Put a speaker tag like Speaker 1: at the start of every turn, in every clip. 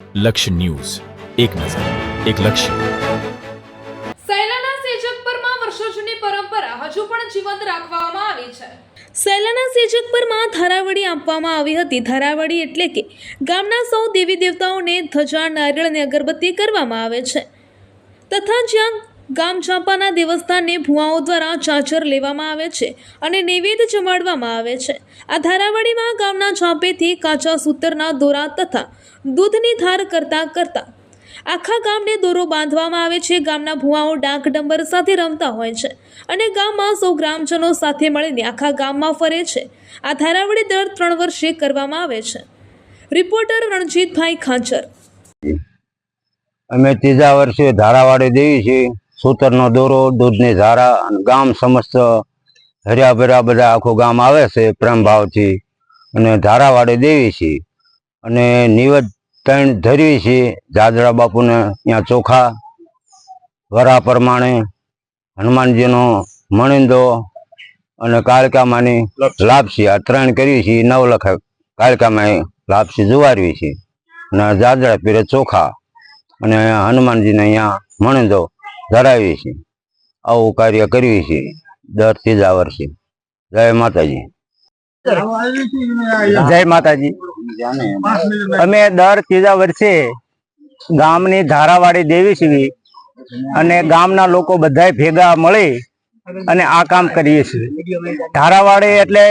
Speaker 1: લક્ષ્ય ન્યૂઝ, એક નજર, એક લક્ષ્ય.
Speaker 2: સૈલાના સેજકપરમાં વર્ષો જૂની પરંપરા હજુ પણ જીવંત રાખવામાં આવી છે.
Speaker 3: સૈલાના સેજકપરમાં ધારાવડી આપવામાં આવી હતી. ધારાવડી એટલે કે ગામના સૌ દેવી દેવતાઓને ધજા, નારિયેળ અને અગરબત્તી કરવામાં આવે છે તથા જ્યાં ગામ ચાંપાના દેવસ્થાનને ભુવાઓ દ્વારા ચાચર લેવામાં આવે છે અને નૈવેદ્ય જમાડવામાં આવે છે. આ ધારાવડીમાં ગામના ચાંપેથી કાચા સૂતરના દોરા તથા દૂધની ધાર કરતા આખા ગામને દોરો બાંધવામાં આવે છે. ગામના ભુવાઓ ડાક ડંબર સાથે રમતા હોય છે અને ગામમાં સૌ ગ્રામજનો સાથે મળીને આખા ગામમાં ફરે છે. આ ધારાવડી દર 3 વર્ષે કરવામાં આવે છે. રિપોર્ટર રણજીતભાઈ ખાંચર.
Speaker 4: અમે ત્રીજા વર્ષે ધારાવાડી દેવી છે. સૂતરનો દોરો, દૂધની ધારા, ગામ સમસ્ત હર્યા ભર્યા બધા આખું ગામ આવે છે પ્રેમ ભાવથી અને ધારાવાડી દેવી છે અને નિવેદ ત્રણ ધરવી છે. જાદરા બાપુને ત્યાં ચોખા, વરા પ્રમાણે હનુમાનજીનો મણિંદો અને કાળકામાની લાપસી, આ ત્રણ કરવી છે. 9 લખ કાળકામાં લાપસી જુવારવી છે અને જાદરા પીરે ચોખા અને હનુમાનજીને અહીંયા મણિંદો ધરાવી છે. આવું કાર્ય કરવી છે દર ત્રીજા વર્ષે. જય માતાજી.
Speaker 5: જય માતાજી. અમે દર ત્રીજા વર્ષે ગામની ધારાવાડી દેવી છીએ અને ગામના લોકો બધા ભેગા મળી અને આ કામ કરીએ છીએ. ધારાવાડી એટલે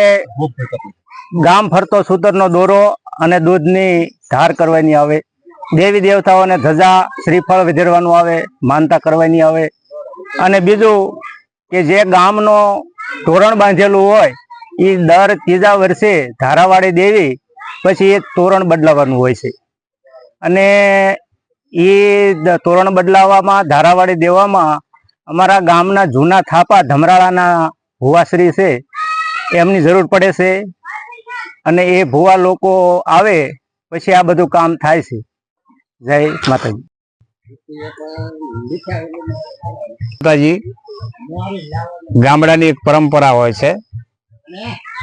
Speaker 5: ગામ ફરતો સૂતરનો દોરો અને દૂધની ધાર કરવાની આવે. દેવી દેવતાઓને ધજા, શ્રીફળ વધેરવાનું આવે, માનતા કરવાની આવે. અને બીજું કે જે ગામનો તોરણ બાંધેલું હોય એ દર ત્રીજા વર્ષે ધારાવાડી દેવી પછી એ તોરણ બદલાવાનું હોય છે અને એ તોરણ બદલાવવામાં, ધારાવાડી દેવામાં અમારા ગામના જૂના થાપા ધમરાળાના ભુવાશ્રી છે એમની જરૂર પડે છે અને એ ભુવા લોકો આવે પછી આ બધું કામ થાય છે. જય માતાજી.
Speaker 6: માતાજી, ગામડાની એક પરંપરા હોય છે,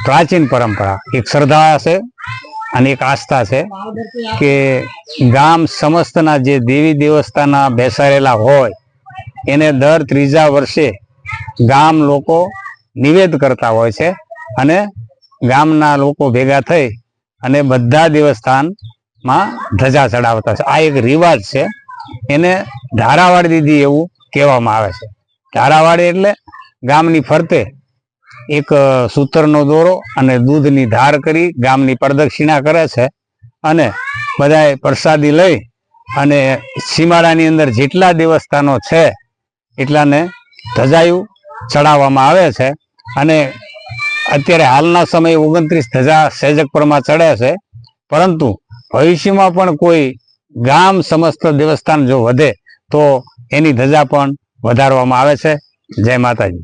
Speaker 6: પ્રાચીન પરંપરા. એક શ્રદ્ધા છે અને એક આસ્થા છે કે ગામ સમસ્તના જે દેવી દેવસ્તાના બેસાડેલા હોય એને દર ત્રીજા વર્ષે ગામ લોકો નિવેદ કરતા હોય છે અને ગામના લોકો ભેગા થઈ અને બધા દેવસ્થાનમાં ધજા ચડાવતા છે. આ એક રિવાજ છે, એને ધારાવાડી દીધી એવું કહેવામાં આવે છે. ધારાવાડી એટલે ગામની ફરતે એક સૂતરનો દોરો અને દૂધની ધાર કરી ગામની પ્રદક્ષિણા કરે છે અને બધાએ પ્રસાદી લઈ અને સીમાડાની અંદર જેટલા દેવસ્થાનો છે એટલાને ધજાયું ચડાવવામાં આવે છે. અને અત્યારે હાલના સમયે 29 ધજા સેજકપરમાં ચડે છે, પરંતુ ભવિષ્યમાં પણ કોઈ ગામ સમસ્ત દેવસ્થાન જો વધે તો એની ધજા પણ વધારવામાં આવે છે. જય માતાજી.